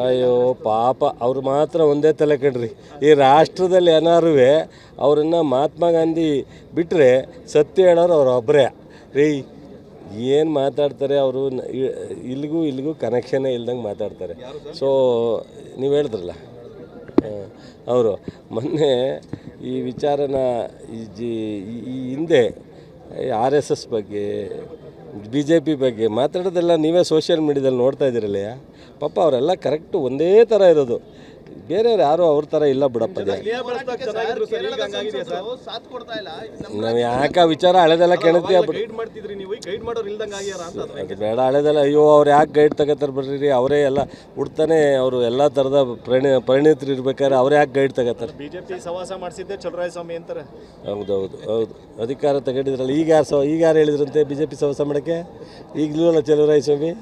ಅಯ್ಯೋ ಪಾಪ ಅವ್ರು ಮಾತ್ರ ಒಂದೇ ತಲೆ ಕಣ್ರಿ. ಈ ರಾಷ್ಟ್ರದಲ್ಲಿ ಏನಾರು ಅವರನ್ನು ಮಹಾತ್ಮ ಗಾಂಧಿ ಬಿಟ್ಟರೆ ಸತ್ಯ ಹೇಳೋರು ಅವ್ರು ಒಬ್ಬರೇ ರೀ. ಏನು ಮಾತಾಡ್ತಾರೆ ಅವರು, ಇಲ್ಲಿಗೂ ಕನೆಕ್ಷನ್ನೇ ಇಲ್ದಂಗೆ ಮಾತಾಡ್ತಾರೆ. ಸೊ ನೀವು ಹೇಳಿದ್ರಲ್ಲ ಅವರು ಮೊನ್ನೆ ಈ ವಿಚಾರನ ಈ ಹಿಂದೆ RSS ಬಗ್ಗೆ BJP ಬಗ್ಗೆ ಮಾತಾಡೋದೆಲ್ಲ ನೀವೇ ಸೋಷಿಯಲ್ ಮೀಡಿಯಾದಲ್ಲಿ ನೋಡ್ತಾ ಇದ್ದೀರಲ್ಲ. ಪಾಪ ಅವರೆಲ್ಲ ಕರೆಕ್ಟು ಒಂದೇ ಥರ ಇರೋದು, ಬೇರೆಯವ್ರು ಯಾರು ಅವ್ರ ಥರ ಇಲ್ಲ ಬಿಡಪ್ಪ. ನಾವು ಯಾಕೆ ವಿಚಾರ ಹಳೆದೆಲ್ಲ ಕೆಣಕ್ತೀಯ ಬೇಡ, ಹಳೆದೆಲ್ಲ ಅಯ್ಯೋ ಅವ್ರು ಯಾಕೆ ಗೈಡ್ ತಗೋತಾರೆ ಬರ್ರಿ, ಅವರೇ ಎಲ್ಲ ಹುಡ್ತಾನೆ ಅವರು ಎಲ್ಲ ಥರದ ಪರಿಣಿತರು ಇರ್ಬೇಕಾದ್ರೆ ಅವ್ರು ಯಾಕೆ ಗೈಡ್ ತಗೋತಾರೆ. BJP ಸವಾಸ ಮಾಡಿಸಿದ್ದೆ ಚಲುವರಾಯಸ್ವಾಮಿ ಅಂತಾರೆ. ಹೌದು, ಅಧಿಕಾರ ತಗೊಂಡಿದ್ರಲ್ಲ. ಈಗ ಯಾರು ಹೇಳಿದ್ರಂತೆ BJP ಸವಾಸ ಮಾಡೋಕ್ಕೆ? ಈಗಲೂ ಚಲುವರಾಯಸ್ವಾಮಿ,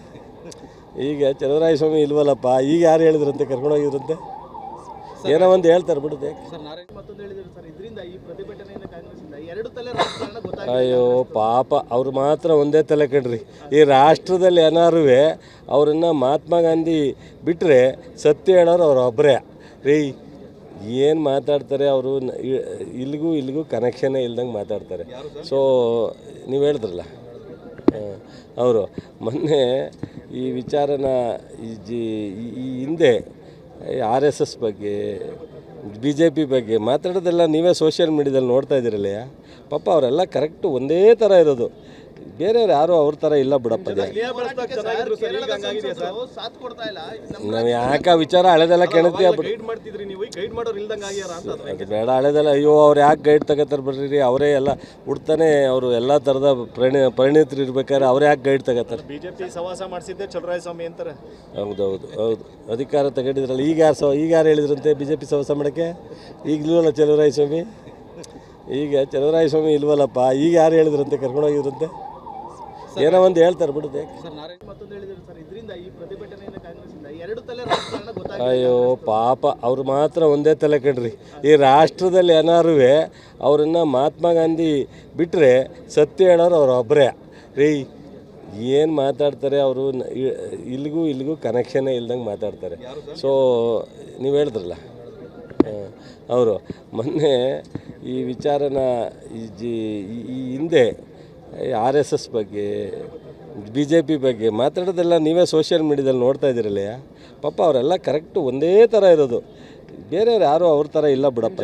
ಈಗ ಚಲುವರಾಯಸ್ವಾಮಿ ಇಲ್ವಲ್ಲಪ್ಪ. ಈಗ ಯಾರು ಹೇಳಿದ್ರಂತೆ ಕರ್ಕೊಂಡೋಗಿದ್ರಂತೆ? ಏನೋ ಒಂದು ಹೇಳ್ತಾರೆ ಬಿಡುತ್ತೆ. ಅಯ್ಯೋ ಪಾಪ ಅವ್ರು ಮಾತ್ರ ಒಂದೇ ತಲೆ ಕಣ್ರಿ. ಈ ರಾಷ್ಟ್ರದಲ್ಲಿ ಏನಾರು ಅವರನ್ನು ಮಹಾತ್ಮ ಗಾಂಧಿ ಬಿಟ್ಟರೆ ಸತ್ಯ ಹೇಳೋರು ಅವ್ರು ಒಬ್ಬರೇ ರೀ. ಏನು ಮಾತಾಡ್ತಾರೆ ಅವರು, ಇಲ್ಲಿಗೂ ಕನೆಕ್ಷನ್ನೇ ಇಲ್ದಂಗೆ ಮಾತಾಡ್ತಾರೆ. ಸೊ ನೀವು ಹೇಳಿದ್ರಲ್ಲ ಅವರು ಮೊನ್ನೆ ಈ ವಿಚಾರನ ಈ ಹಿಂದೆ RSS ಬಗ್ಗೆ BJP ಬಗ್ಗೆ ಮಾತಾಡೋದೆಲ್ಲ ನೀವೇ ಸೋಷಿಯಲ್ ಮೀಡಿಯಾದಲ್ಲಿ ನೋಡ್ತಾ ಇದ್ದೀರಲ್ಲ. ಪಾಪ ಅವರೆಲ್ಲ ಕರೆಕ್ಟು ಒಂದೇ ಥರ ಇರೋದು, ಬೇರೆಯವ್ರು ಯಾರು ಅವ್ರ ಥರ ಇಲ್ಲ ಬಿಡಪ್ಪ. ನಾವು ಯಾಕೆ ವಿಚಾರ ಹಳೆದೆಲ್ಲ ಕೆಣಕ್ತೀಯ ಬೇಡ, ಹಳೆದೆಲ್ಲ ಅಯ್ಯೋ ಅವ್ರು ಯಾಕೆ ಗೈಡ್ ತಗೋತಾರೆ ಬರ್ರಿ, ಅವರೇ ಎಲ್ಲ ಹುಡ್ತಾನೆ ಅವರು ಎಲ್ಲ ಥರದ ಪರಿಣಿತರು ಇರ್ಬೇಕಾದ್ರೆ ಅವ್ರು ಯಾಕೆ ಗೈಡ್ ತಗೋತಾರೆ. BJP ಸವಾಸ ಮಾಡಿಸಿದ್ದೆ ಚಲುವರಾಯಸ್ವಾಮಿ ಅಂತಾರೆ. ಹೌದು, ಅಧಿಕಾರ ತಗೊಂಡಿದ್ರಲ್ಲ. ಈಗ ಯಾರು ಹೇಳಿದ್ರಂತೆ BJP ಸವಾಸ ಮಾಡೋಕ್ಕೆ? ಈಗಲೂ ಚಲುವರಾಯಸ್ವಾಮಿ, ಈಗ ಚಲುವರಾಯಸ್ವಾಮಿ ಇಲ್ವಲ್ಲಪ್ಪ. ಈಗ ಯಾರು ಹೇಳಿದ್ರಂತೆ ಕರ್ಕೊಂಡೋಗಿದ್ರಂತೆ? ಏನೋ ಒಂದು ಹೇಳ್ತಾರೆ ಬಿಡುತ್ತೆ. ಅಯ್ಯೋ ಪಾಪ ಅವ್ರು ಮಾತ್ರ ಒಂದೇ ತಲೆ ಕಣ್ರಿ. ಈ ರಾಷ್ಟ್ರದಲ್ಲಿ ಏನಾರು ಅವರನ್ನು ಮಹಾತ್ಮ ಗಾಂಧಿ ಬಿಟ್ಟರೆ ಸತ್ಯ ಹೇಳೋರು ಅವ್ರು ಒಬ್ಬರೇ ರೀ. ಏನು ಮಾತಾಡ್ತಾರೆ ಅವರು, ಇಲ್ಲಿಗೂ ಕನೆಕ್ಷನ್ನೇ ಇಲ್ದಂಗೆ ಮಾತಾಡ್ತಾರೆ. ಸೊ ನೀವು ಹೇಳಿದ್ರಲ್ಲ ಅವರು ಮೊನ್ನೆ ಈ ವಿಚಾರನ ಈ ಹಿಂದೆ RSS ಬಗ್ಗೆ BJP ಬಗ್ಗೆ ಮಾತಾಡೋದೆಲ್ಲ ನೀವೇ ಸೋಷಿಯಲ್ ಮೀಡಿಯಾದಲ್ಲಿ ನೋಡ್ತಾ ಇದ್ದೀರಲ್ಲ. ಪಾಪ ಅವರೆಲ್ಲ ಕರೆಕ್ಟು ಒಂದೇ ಥರ ಇರೋದು, ಬೇರೆಯವ್ರು ಯಾರು ಅವ್ರ ಥರ ಇಲ್ಲ ಬಿಡಪ್ಪ.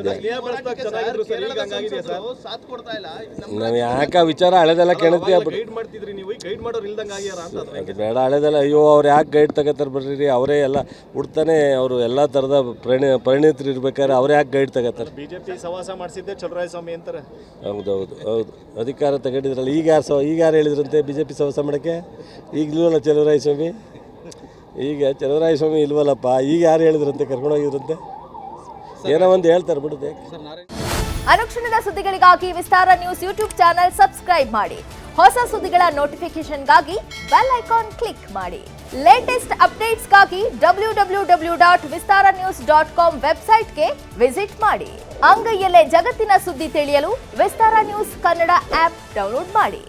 ನಾವು ಯಾಕೆ ವಿಚಾರ ಹಳೆದೆಲ್ಲ ಕೆಣಕ್ತೀಯ ಬೇಡ, ಹಳೆದೆಲ್ಲ ಅಯ್ಯೋ ಅವ್ರು ಯಾಕೆ ಗೈಡ್ ತಗೋತಾರೆ ಬರ್ರಿ, ಅವರೇ ಎಲ್ಲ ಹುಡ್ತಾನೆ ಅವರು ಎಲ್ಲ ಥರದ ಪರಿಣಿತರು ಇರ್ಬೇಕಾದ್ರೆ ಅವ್ರು ಯಾಕೆ ಗೈಡ್ ತಗೋತಾರೆ. BJP ಸವಾಸ ಮಾಡಿಸಿದ್ದೆ ಚಲುವರಾಯಸ್ವಾಮಿ ಅಂತಾರೆ. ಹೌದು, ಅಧಿಕಾರ ತಗೊಂಡಿದ್ರಲ್ಲ. ಈಗ ಯಾರು ಹೇಳಿದ್ರಂತೆ BJP ಸವಾಸ ಮಾಡೋಕ್ಕೆ? ಈಗಲೂ ಚಲುವರಾಯಸ್ವಾಮಿ, ಈಗ ಚಲುವರಾಯಸ್ವಾಮಿ ಇಲ್ವಲ್ಲಪ್ಪ. ಈಗ ಯಾರು ಹೇಳಿದ್ರಂತೆ ಕರ್ಕೊಂಡೋಗಿದ್ರಂತೆ? ಏನೋ ಒಂದು ಹೇಳ್ತಾರೆ ಬಿಡುತ್ತೆ. ಅನುಕ್ಷಣದ ಸುದ್ದಿಗಳಿಗಾಗಿ ವಿಸ್ತಾರ ನ್ಯೂಸ್ ಯೂಟ್ಯೂಬ್ ಚಾನೆಲ್ ಸಬ್ಸ್ಕ್ರೈಬ್ ಮಾಡಿ. ಹೊಸ ಸುದ್ದಿಗಳ ನೋಟಿಫಿಕೇಶನ್ಗಾಗಿ ಬೆಲ್ ಐಕಾನ್ ಕ್ಲಿಕ್ ಮಾಡಿ. ಲೇಟೆಸ್ಟ್ ಅಪ್ಡೇಟ್ಸ್ಗಾಗಿ www.vistaranews.com ವೆಬ್ಸೈಟ್ಗೆ ವಿಸಿಟ್ ಮಾಡಿ. ಅಂಗೈಯಲ್ಲೇ ಜಗತ್ತಿನ ಸುದ್ದಿ ತಿಳಿಯಲು ವಿಸ್ತಾರ ನ್ಯೂಸ್ ಕನ್ನಡ ಆಪ್ ಡೌನ್ಲೋಡ್ ಮಾಡಿ.